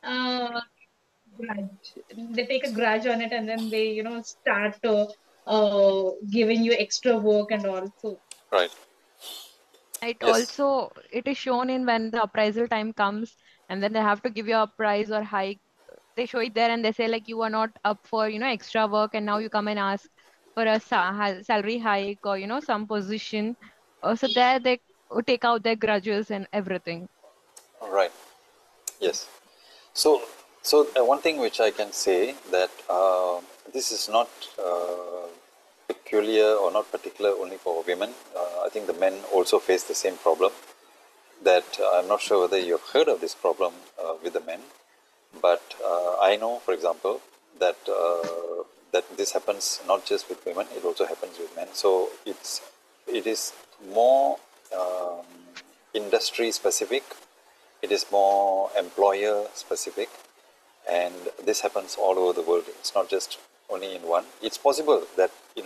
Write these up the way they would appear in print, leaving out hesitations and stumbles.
uh, grudge. They take a grudge on it, and then they, start giving you extra work and all. So Right. It Yes. also it is shown in when the appraisal time comes, and then they have to give you a price or hike. They show it there and they say like you are not up for extra work, and now you come and ask for a salary hike or some position. So there they take out their grudges and everything. Right. Yes. So, one thing which I can say that this is not peculiar or not particular only for women. I think the men also face the same problem. That I'm not sure whether you've heard of this problem with the men, but I know, for example, that that this happens not just with women; it also happens with men. So it is more um, industry specific. It is more employer specific, and this happens all over the world. It's not just only in one. It's possible that you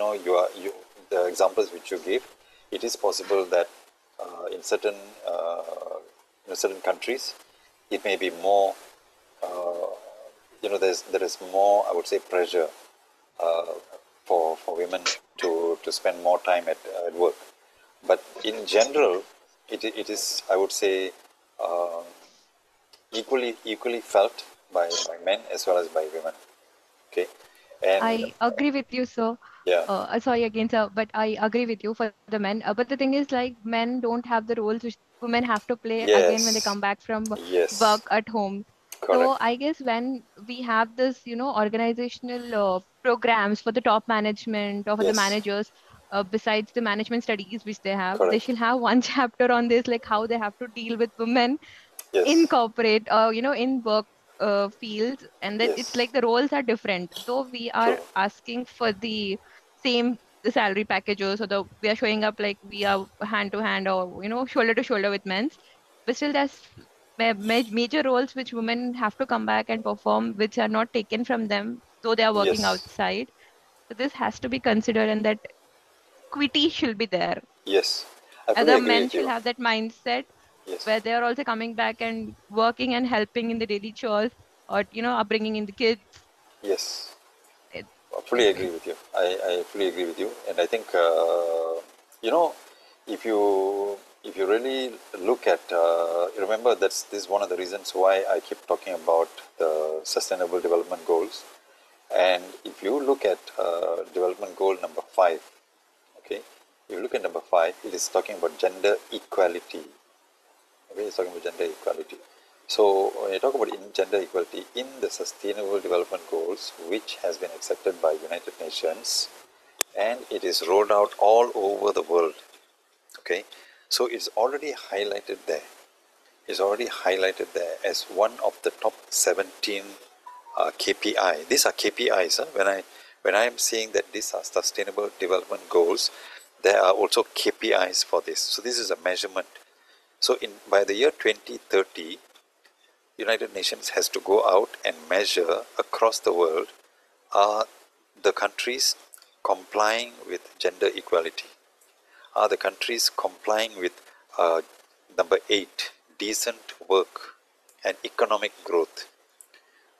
the examples which you gave. It is possible that in certain countries, it may be more. There is more. I would say pressure uh, for women to spend more time at work. But in general, it is, I would say, uh, equally felt by men as well as by women. Okay, and I agree with you, sir. yeah, Sorry again, sir, but I agree with you for the men. But the thing is, like, men don't have the roles which women have to play again when they yes, come back from yes, work at home. correct, So I guess when we have this, organizational programs for the top management or for the yes, managers, besides the management studies which they correct, should have one chapter on this, like how they have to deal with women in yes, corporate in work fields, and then it's yes, like the roles are different, though we true, are asking for the same the salary packages, or the we are showing up like we are hand to hand or shoulder to shoulder with men's, but still there's major roles which women have to come back and perform, which are not taken from them though they are working yes, outside. So this has to be considered, and that equity should be there. yes. I fully Other agree men with should you. have that mindset Yes, where they are also coming back and working and helping in the daily chores, or upbringing in the kids. yes. It, I fully it, agree it, with you. I fully agree with you, and I think you know if you really look at remember that's this is one of the reasons why I keep talking about the Sustainable Development Goals. And if you look at development goal number 5, okay, if you look at number 5, it is talking about gender equality. Okay, it's talking about gender equality. So when you talk about gender equality in the Sustainable Development Goals, which has been accepted by United Nations, and it is rolled out all over the world. Okay, so it's already highlighted there. It's already highlighted there as one of the top 17 KPI. These are KPIs. Huh? When I am saying that these are Sustainable Development Goals, there are also KPIs for this. So this is a measurement. So by the year 2030, United Nations has to go out and measure across the world, are the countries complying with gender equality? Are the countries complying with number 8, decent work and economic growth?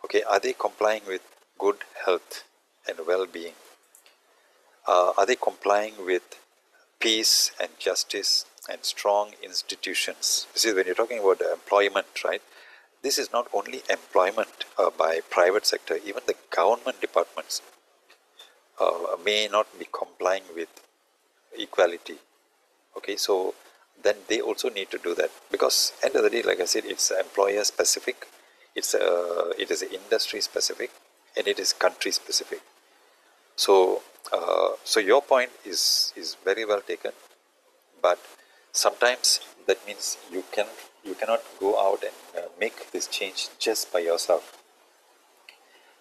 Okay, are they complying with good health and well-being? Are they complying with peace and justice and strong institutions? You see, when you're talking about employment, right? This is not only employment by private sector, even the government departments may not be complying with equality. Okay, so then they also need to do that, because end of the day, like I said, it's employer specific, it is industry specific, and it is country specific. So so your point is very well taken, but sometimes that means you cannot go out and make this change just by yourself.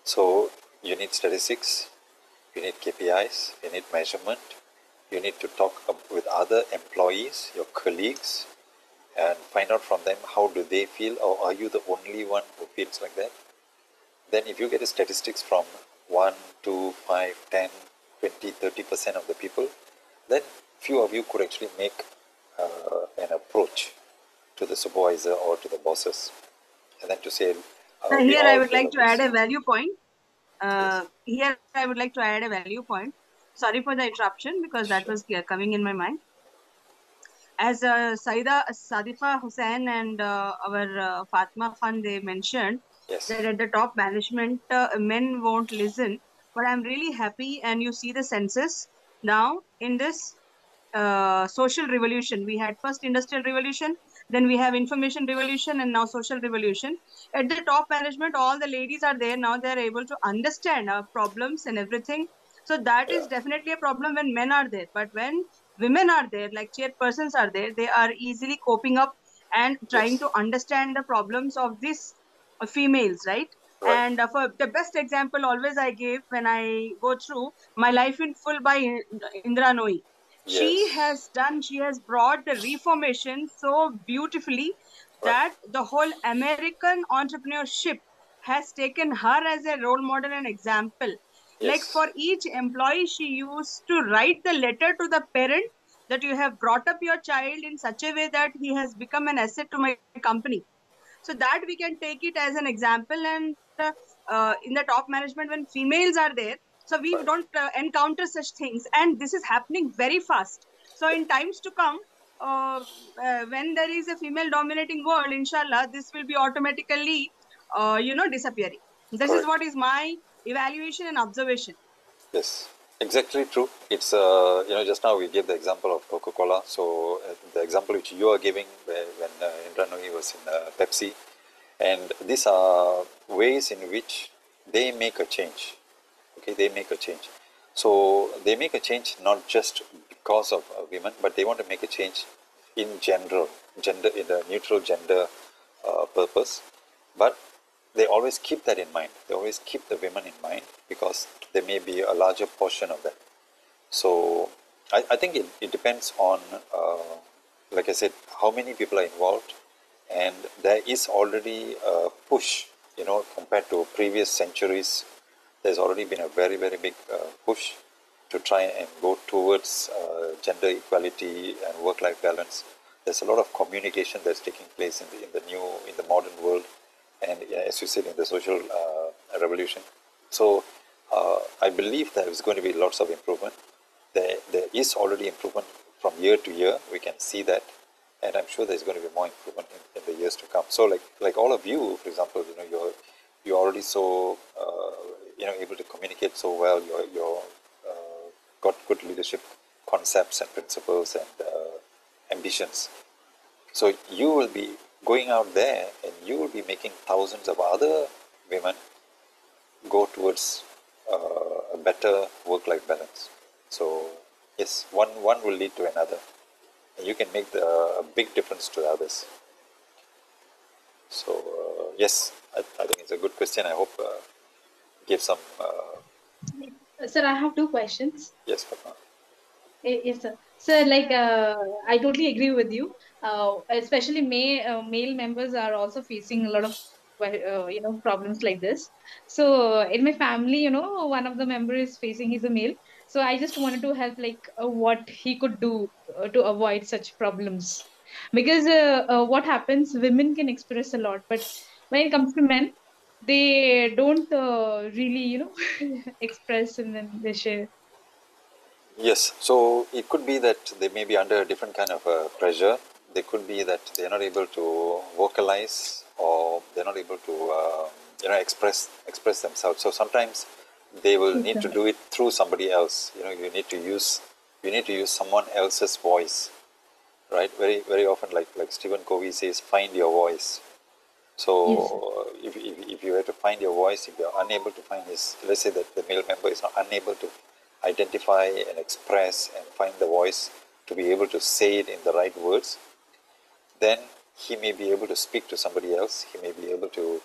So you need statistics, you need KPIs, you need measurement, you need to talk with other employees, your colleagues, and find out from them how do they feel, or are you the only one who feels like that? Then if you get the statistics from 1, 2, 5, 10, 20, 30% of the people, then few of you could actually make an approach to the supervisor or to the bosses, and then to say, we Here I all would fail like at to add this. a value point. Yes. Here I would like to add a value point. Sorry for the interruption because that Sure. was coming in my mind. As Saida Sadiqa Hussain and our Fatma Khan, they mentioned Yes. that at the top management, men won't listen. But I'm really happy, and you see the census now in this social revolution. We had first industrial revolution, then we have information revolution, and now social revolution. At the top management, all the ladies are there now. They are able to understand our problems and everything. So that Yeah. is definitely a problem when men are there. But when women are there, like chairpersons are there, they are easily coping up and trying Yes. to understand the problems of these females, right? Right. And for the best example, always I gave when I go through My Life in Full by Indra Nooyi. Yes. She has brought the reformation so beautifully Right. that the whole American entrepreneurship has taken her as a role model and example. Like Yes. for each employee, she used to write the letter to the parent that you have brought up your child in such a way that he has become an asset to my company. So that we can take it as an example. And in the top management, when females are there, so we Right. don't encounter such things, and this is happening very fast. So Yeah. in times to come, when there is a female dominating world, inshallah, this will be automatically disappearing. This is Correct. what is my evaluation and observation. Yes. Exactly true. It's just now we gave the example of Coca-Cola. So the example which you are giving, when Indra Nooyi was in Pepsi, and these are ways in which they make a change. Okay, they make a change. So they make a change not just because of women, but they want to make a change in general, gender in the neutral gender purpose. But they always keep that in mind. They always keep the women in mind because there may be a larger portion of that. So I think it depends on, like I said, how many people are involved, and there is already a push, compared to previous centuries. There's already been a very, very big push to try and go towards gender equality and work-life balance. There's a lot of communication that's taking place in the modern world, and as you said, in the social revolution. So I believe there is going to be lots of improvement. There is already improvement from year to year. We can see that, and I'm sure there's going to be more improvement in the years to come. So, like all of you, for example, you're already so able to communicate so well. You're got good leadership concepts and principles and ambitions. So you will be going out there, and you will be making thousands of other women go towards a better work-life balance. So yes, one will lead to another, and you can make a big difference to others. So yes, I think it's a good question. I hope give some Sir, I have two questions. yes, Padma. Yes, sir. Sir, like I totally agree with you. Especially male members are also facing a lot of problems like this. So in my family, one of the member is facing, he's a male. So I just wanted to help, like what he could do to avoid such problems. Because what happens, women can express a lot, but when it comes to men, they don't really, express, and then they share. Yes, so it could be that they may be under a different kind of pressure. They could be that they're not able to vocalize, or they're not able to express themselves. So sometimes they will Yes, need sir. to do it through somebody else. You need to use someone else's voice, right? Very very often, like Stephen Covey says, find your voice. Yes, sir. So if you have to find your voice, if you're unable to find his, let's say that the male member is not unable to identify and express and find the voice to be able to say it in the right words, then he may be able to speak to somebody else. He may be able to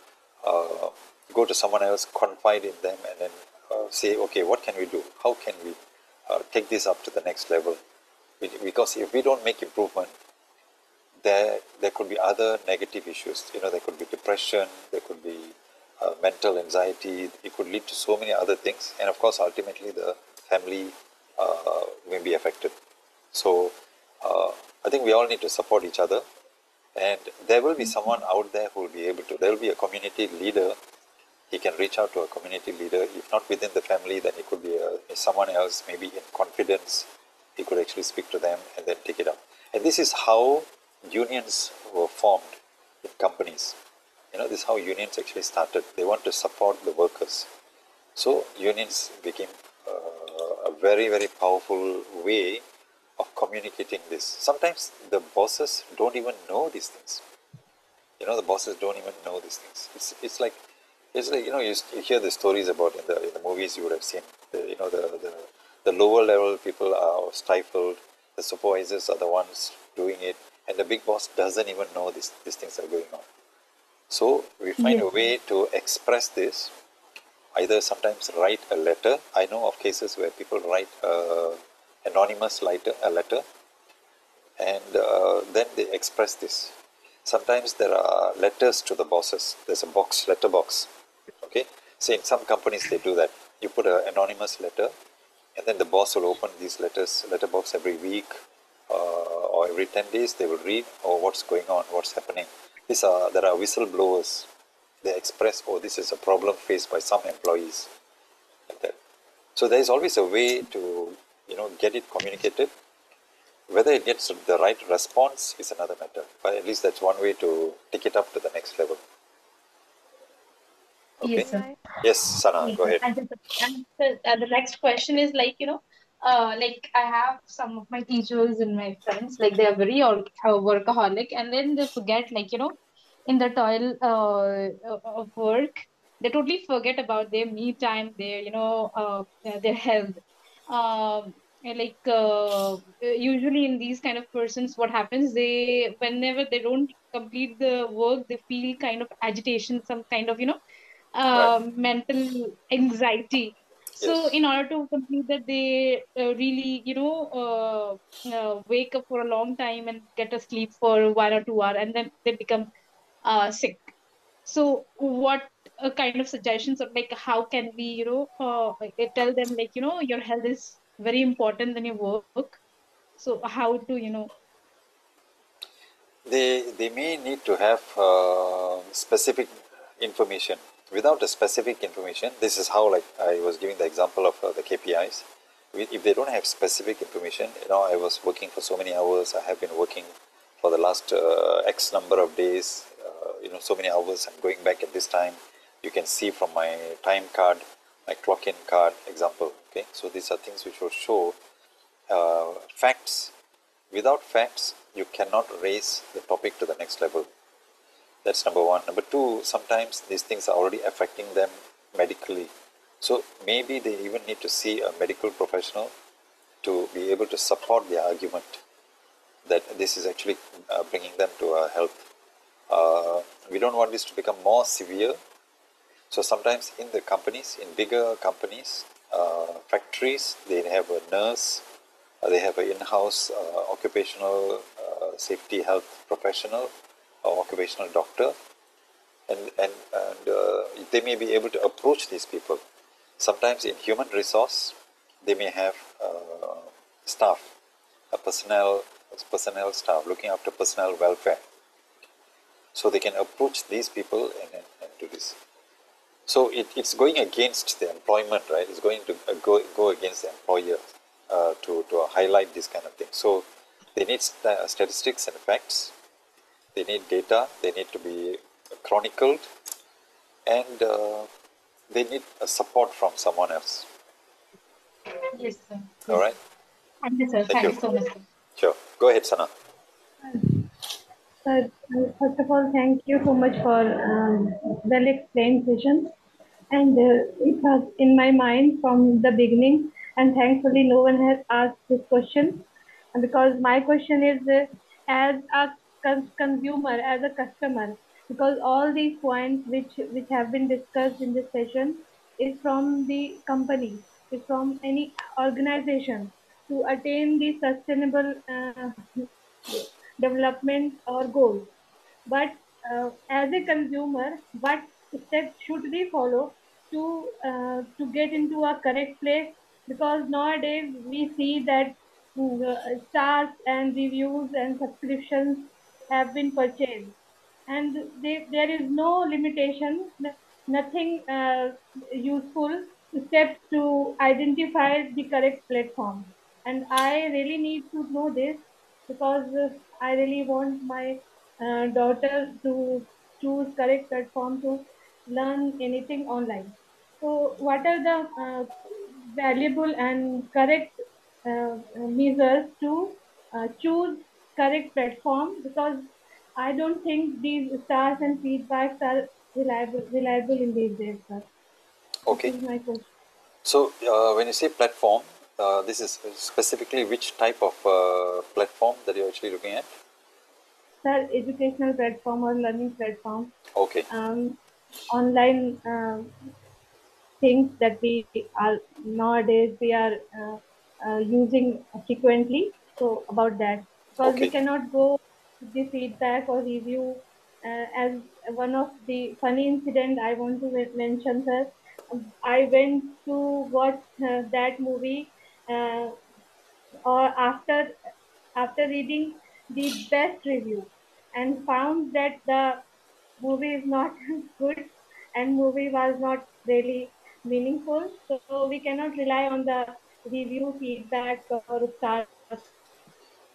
go to someone else, confide in them, and then say, okay, what can we do? How can we take this up to the next level? Because if we don't make improvement, there could be other negative issues. There could be depression, there could be mental anxiety. It could lead to so many other things, and of course, ultimately, the family may be affected. So, I think we all need to support each other, And there will be someone out there who will be able to, there will be a community leader. He can reach out to a community leader. If not within the family, then it could be someone else, maybe in confidence. He could actually speak to them and then take it up. And this is how unions were formed in companies. This is how unions actually started. They want to support the workers. So unions became a very, very powerful way of communicating this. Sometimes the bosses don't even know these things. The bosses don't even know these things. It's like you hear the stories about in the movies you would have seen. The lower level people are stifled. The supervisors are the ones doing it, and the big boss doesn't even know these things are going on. So we find a way to express this. Either sometimes write a letter. I know of cases where people write anonymous a letter, and then they express this. Sometimes there are letters to the bosses. There's a letter box. Okay, so in some companies they do that. You put an anonymous letter, and then the boss will open these letter box every week or every 10 days. They will read, what's going on, what's happening. There are whistleblowers. They express, this is a problem faced by some employees, like that. So there is always a way to get it communicated. Whether it gets the right response is another matter, but at least that's one way to take it up to the next level. Okay. Yes, sir. Yes, Sana, Yes, go sir. ahead. And the next question is like I have some of my teachers and my friends, like they are very workaholic, and then they forget, in the toil of work, they totally forget about their me time, their health. And usually in these kind of persons, what happens, whenever they don't complete the work, they feel kind of agitation, some kind of Right. mental anxiety. So Yes. in order to complete that, they really, wake up for a long time and get a sleep for 1 or 2 hours, and then they become sick. So what kind of suggestions, or like how can we, tell them, your health is very important than your work. So how to, They may need to have specific information. Without a specific information, this is how, like I was giving the example of the KPIs. If they don't have specific information, I was working for so many hours. I have been working for the last X number of days. So many hours. I'm going back at this time. You can see from my time card, my clock-in card example. Okay, so these are things which will show facts. Without facts, you cannot raise the topic to the next level. That's number one. Number two, sometimes these things are already affecting them medically. So maybe they even need to see a medical professional to be able to support their argument that this is actually bringing them to a health. We don't want this to become more severe. So sometimes in the companies, in bigger companies, factories, they have a nurse, they have an in-house occupational safety health professional or occupational doctor, and they may be able to approach these people. Sometimes in human resource, they may have staff, a personnel staff looking after personnel welfare. So they can approach these people and do this. So it's going against the employment, right? It's going to go against the employer to highlight this kind of thing. So they need statistics and facts. They need data. They need to be chronicled, and they need a support from someone else. yes, sir. All Yes, right. sir. Thank you, sir. Thank Thank you. you so much, sir. Sure. Go ahead, Sana. Sir, first of all, thank you so much for well explained session. And it was in my mind from the beginning, and thankfully, no one has asked this question. And because my question is as a consumer, as a customer, because all these points which have been discussed in this session is from the company, is from any organization to attain the sustainable development or goals. But as a consumer, what steps should we follow to get into a correct place? Because nowadays we see that stars and reviews and subscriptions have been purchased, and there is no limitation, nothing useful steps to identify the correct platform. And I really need to know this because I really want my daughter to choose correct platform to learn anything online. So, what are the valuable and correct measures to choose correct platform? Because I don't think these stars and feedbacks are reliable in these days, sir. This Okay. is my question. So when you say platform, this is specifically which type of platform that you're actually looking at? Sir, educational platform or learning platform, Okay. um, online things that we are nowadays we are using frequently. So about that, because we Okay. cannot go with the feedback or review. As one of the funny incident I want to mention, sir, I went to watch that movie, uh, or after reading the best review, and found that the movie is not good and movie was not really meaningful. So we cannot rely on the review feedback or stars.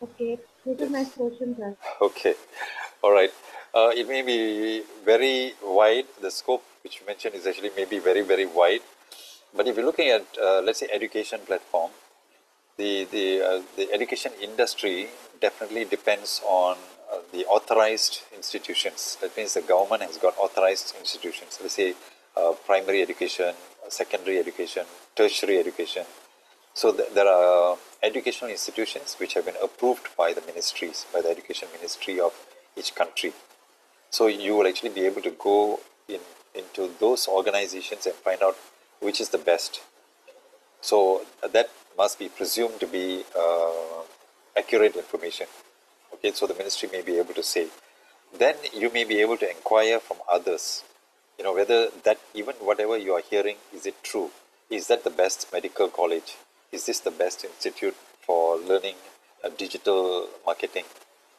Okay, this is my Yes. question, sir. Okay. All right. It may be very wide. The scope which you mentioned is actually maybe very, very wide. But if you're looking at, let's say, education platform, the education industry definitely depends on the authorized institutions. That means the government has got authorized institutions. Let's say primary education, secondary education, tertiary education. So there are educational institutions which have been approved by the ministries, by the education ministry of each country. So you will actually be able to go into those organizations and find out which is the best. So that must be presumed to be accurate information. Okay, so the ministry may be able to say. Then you may be able to inquire from others, whether that even whatever you are hearing, is it true? Is that the best medical college? Is this the best institute for learning digital marketing?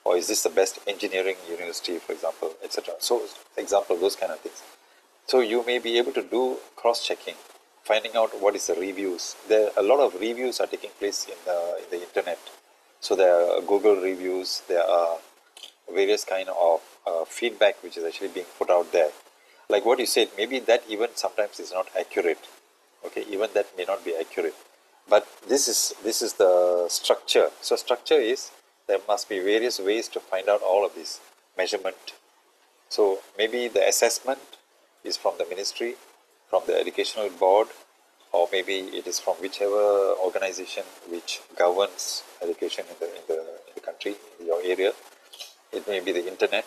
Or is this the best engineering university, for example, etc.? So, example, those kind of things. So you may be able to do cross-checking, finding out what is the reviews. There a lot of reviews are taking place in the internet. So there are Google reviews, there are various kind of feedback which is actually being put out there. Like what you said, maybe that even sometimes is not accurate. Okay, even that may not be accurate. But this is the structure. So structure is there must be various ways to find out all of this measurement. So maybe the assessment is from the ministry, from the educational board, or maybe it is from whichever organization which governs education in the country, in your area. It may be the internet,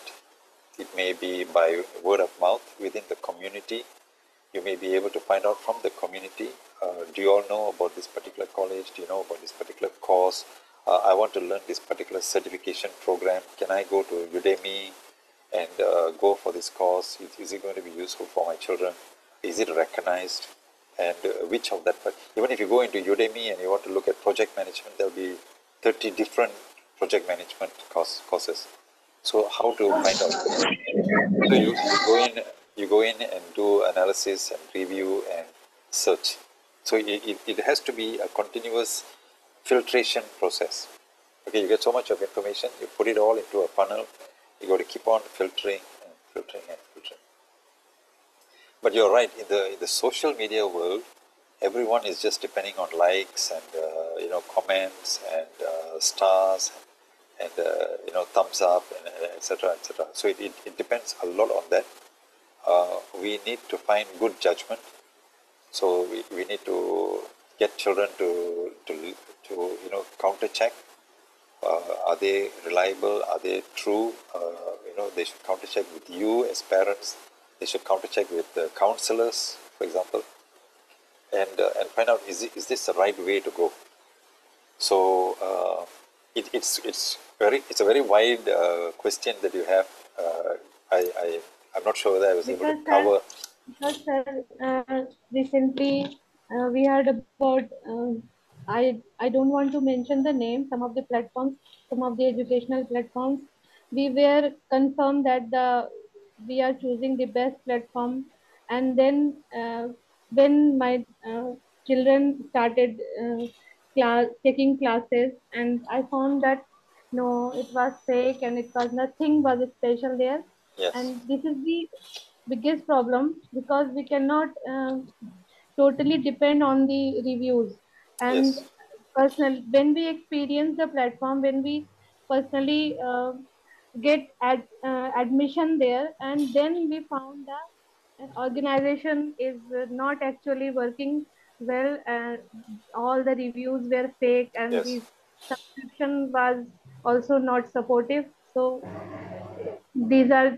it may be by word of mouth within the community. You may be able to find out from the community, do you all know about this particular college? Do you know about this particular course? I want to learn this particular certification program. Can I go to Udemy and go for this course? Is it going to be useful for my children? Is it recognized? And which of that? But even if you go into Udemy and you want to look at project management, there will be 30 different project management courses. So how to find out? So you go in and do analysis and review and search. So it has to be a continuous filtration process. Okay, you get so much of information, you put it all into a funnel, you got to keep on filtering and filtering and filtering. But you're right, in the social media world, everyone is just depending on likes and comments and stars and thumbs up and etc. etc. So it depends a lot on that. We need to find good judgment. So we need to get children to counter check. Are they reliable? Are they true? They should counter check with you as parents. They should counter check with the counselors, for example, and find out is this the right way to go. So it's a very wide question that you have. I'm not sure whether I was able to Because sir, cover. because sir, recently we heard about. I don't want to mention the name. Some of the platforms, some of the educational platforms. we were confirmed that we are choosing the best platform. And then when my children started taking classes, and I found that no, it was fake and it was nothing was special there. Yes. And this is the biggest problem, because we cannot totally depend on the reviews. And Yes. personal, when we experience the platform, when we personally get admission there, and then we found that an organization is not actually working well, and all the reviews were fake, and Yes. the subscription was also not supportive. So these are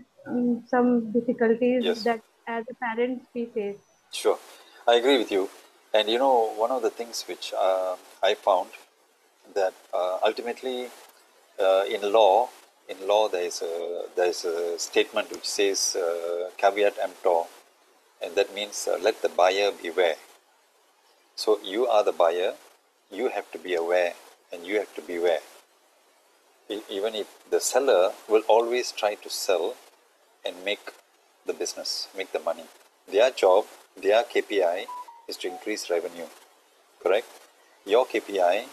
some difficulties Yes. that as a parents we face. Sure. I agree with you. And one of the things which I found that ultimately in law there is a statement which says caveat emptor, and that means let the buyer beware. So you are the buyer, you have to be aware, and you have to beware. Even if the seller will always try to sell and make the business, make the money. Their job, their KPI is to increase revenue, correct? Your KPI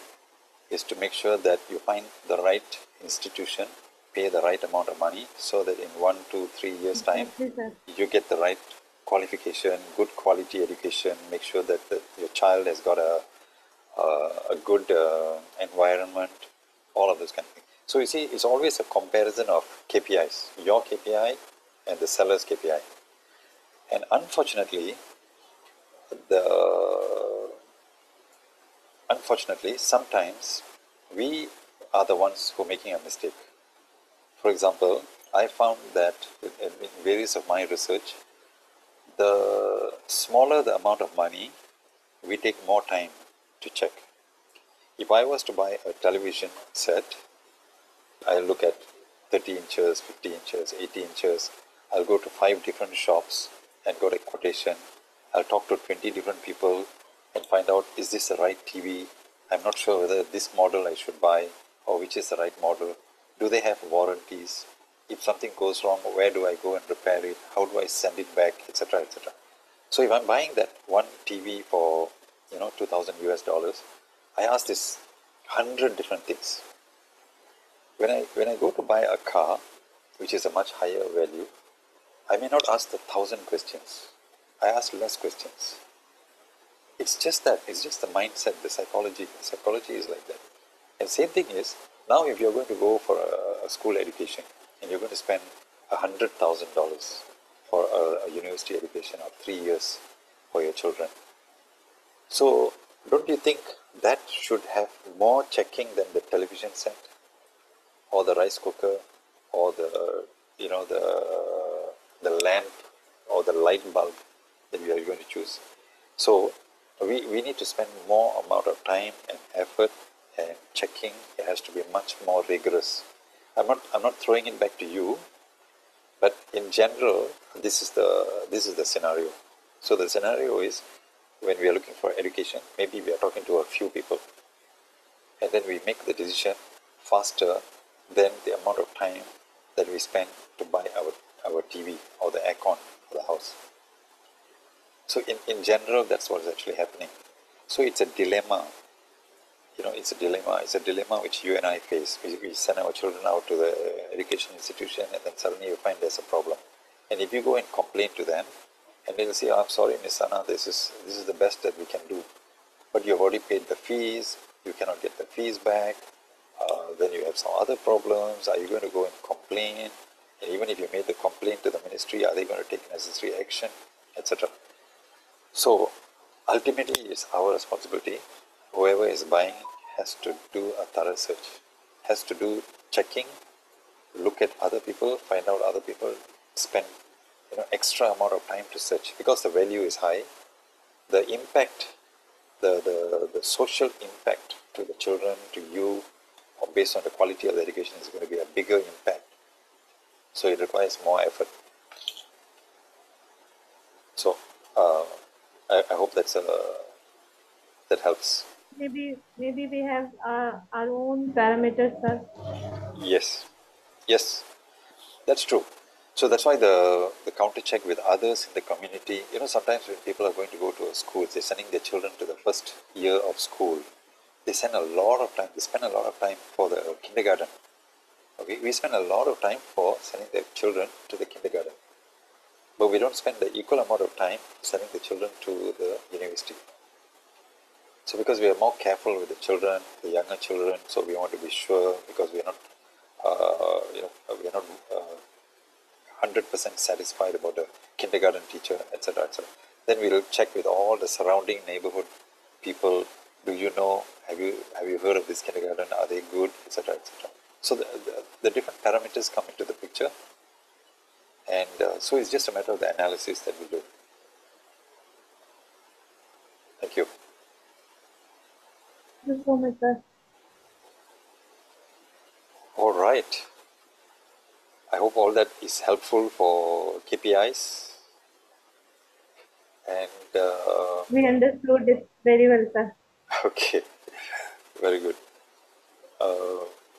is to make sure that you find the right institution, pay the right amount of money, so that in 1, 2, 3 years' time, Exactly, sir. you get the right qualification, good quality education, make sure that your child has got a good environment, all of those kind of things. So you see, it's always a comparison of KPIs, your KPI and the seller's KPI. And unfortunately, the sometimes we are the ones who are making a mistake. For example, I found that in various of my research, the smaller the amount of money, we take more time to check. If I was to buy a television set, I'll look at 30 inches, 50 inches, 80 inches. I'll go to 5 different shops and go to quotation. I'll talk to 20 different people and find out, is this the right TV? I'm not sure whether this model I should buy or which is the right model. Do they have warranties? If something goes wrong, where do I go and repair it? How do I send it back, etc., etc. So if I'm buying that one TV for 2,000 US dollars, I ask this 100 different things. When I go to buy a car, which is a much higher value, I may not ask the 1,000 questions. I ask less questions. It's just that. It's just the mindset, the psychology. The psychology is like that. And same thing is, now if you're going to go for a school education and you're going to spend $100,000 for a university education of 3 years for your children, so don't you think that should have more checking than the television set or the rice cooker or the lamp or the light bulb that we are going to choose? So we need to spend more amount of time and effort and checking. It has to be much more rigorous. I'm not throwing it back to you, but in general, this is the scenario. So the scenario is, when we are looking for education, maybe we are talking to a few people, and then we make the decision faster than the amount of time that we spend to buy our TV or the aircon for the house. So in general, that's what is actually happening. So it's a dilemma. It's a dilemma. It's a dilemma which you and I face. We send our children out to the education institution, and then suddenly you find there's a problem. And if you go and complain to them, and they'll say, oh, I'm sorry, Miss Anna, this is the best that we can do. But you've already paid the fees, you cannot get the fees back, then you have some other problems. Are you going to go and complain? And even if you made the complaint to the ministry, are they going to take necessary action, etc.? So ultimately, it's our responsibility. Whoever is buying has to do a thorough search, has to do checking, look at other people, find out other people, spend extra amount of time to search, because the value is high. The impact, the social impact to the children, to you, or based on the quality of the education, is going to be a bigger impact. So it requires more effort. So I hope that helps. Maybe we have our own parameters, sir. Yes. Yes, that's true. So that's why the counter check with others in the community, sometimes when people are going to go to a school, they're sending their children to the first year of school. They spend a lot of time for the kindergarten. Okay, we spend a lot of time for sending their children to the kindergarten, but we don't spend the equal amount of time sending the children to the university. So because we are more careful with the children, the younger children, so we want to be sure, because we are not, we are not 100% satisfied about the kindergarten teacher, etc., etc. Then we'll check with all the surrounding neighborhood people. Do you know? Have you heard of this kindergarten? Are they good, etc., etc. So the different parameters come into the picture, and so it's just a matter of the analysis that we do. Thank you. Thank you so much, sir. All right. I hope all that is helpful for KPIs. And We understood it very well, sir. okay, very good.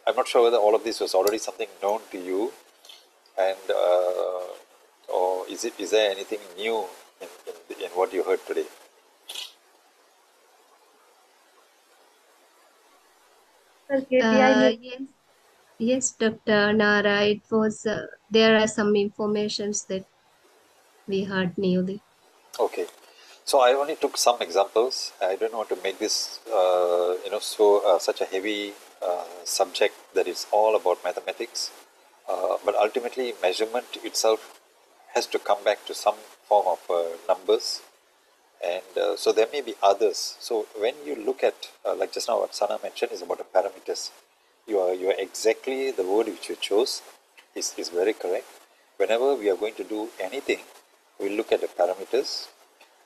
I'm not sure whether all of this was already something known to you, and or is there anything new in what you heard today? Sir, KPI Yes, Dr. Nara, it was, there are some informations that we heard newly. Okay, so I only took some examples. I don't want to make this, such a heavy subject that is all about mathematics. But ultimately, measurement itself has to come back to some form of numbers, and so there may be others. So when you look at, like just now what Sana mentioned is about the parameters. You are exactly, the word which you chose is very correct. Whenever we are going to do anything, we look at the parameters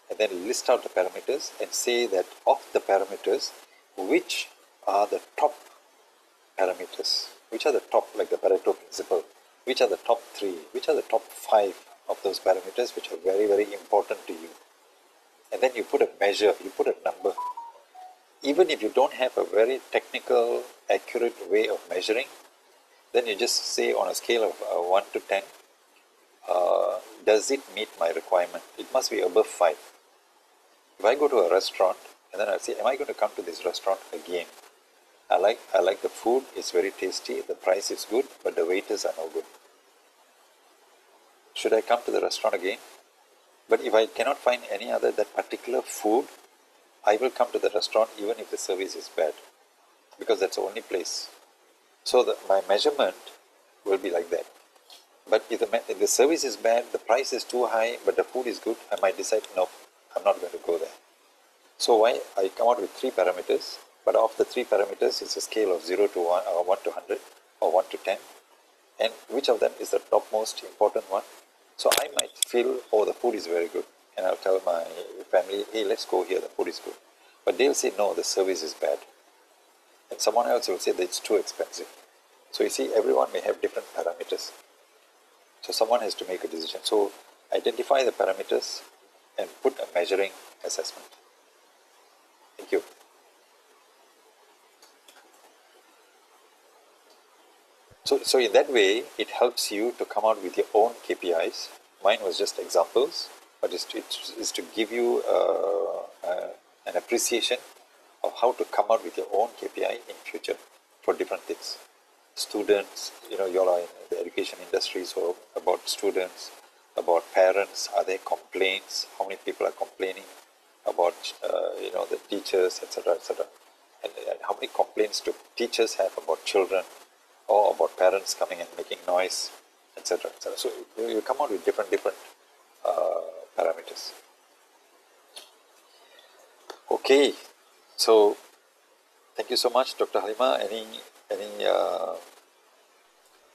and then list out the parameters and say that of the parameters, which are the top parameters, which are the top, like the Pareto principle, which are the top 3, which are the top 5 of those parameters which are very, very important to you. And then you put a measure, you put a number. Even if you don't have a very technical, accurate way of measuring, then you just say on a scale of 1 to 10, does it meet my requirement? It must be above 5. If I go to a restaurant and then I say, am I going to come to this restaurant again? I like the food, it's very tasty, the price is good, but the waiters are no good. Should I come to the restaurant again? But if I cannot find any other that particular food, I will come to the restaurant even if the service is bad, because that's the only place. So my measurement will be like that. But if the service is bad, the price is too high, but the food is good, I might decide, no, I'm not going to go there. So why I come out with 3 parameters, but of the 3 parameters, it's a scale of 0 to 1, 1 to 100, or 1 to 10. And which of them is the topmost important one? So I might feel, oh, the food is very good. And I'll tell my family, hey, let's go here, the food is good. But they'll say, no, the service is bad. And someone else will say that it's too expensive. So you see, everyone may have different parameters. So someone has to make a decision. So identify the parameters and put a measuring assessment. Thank you. So in that way, it helps you to come out with your own KPIs. Mine was just examples, but it's to give you an appreciation of how to come out with your own KPI in future for different things. Students, you all are in the education industry, so about students, about parents, are there complaints? How many people are complaining about, the teachers, etc., etc. And how many complaints do teachers have about children or about parents coming and making noise, etc., etc. So you come out with different parameters. Okay, so thank you so much, Dr. Halima. Any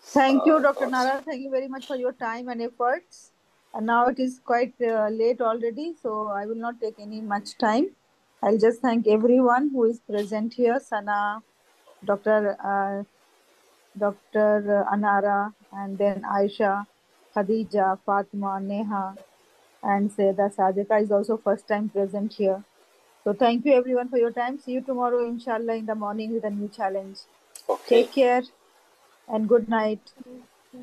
Thank you, Dr. thoughts? Nara. Thank you very much for your time and efforts. And now it is quite late already, so I will not take any much time. I'll just thank everyone who is present here, Sana, Dr. Dr. Anara, and then Aisha, Khadija, Fatma, Neha, and Seda Sadika is also first time present here. So thank you everyone for your time. See you tomorrow, inshallah, in the morning with a new challenge. Okay. Take care. and good night.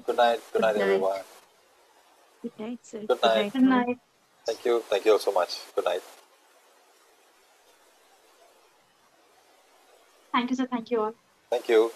Good night. Good Good night, night. everyone. Good night, sir. Good Good night. night, Good ma'am. night. Thank you. Thank you all so much. Good night. Thank you, sir. Thank you all. Thank you.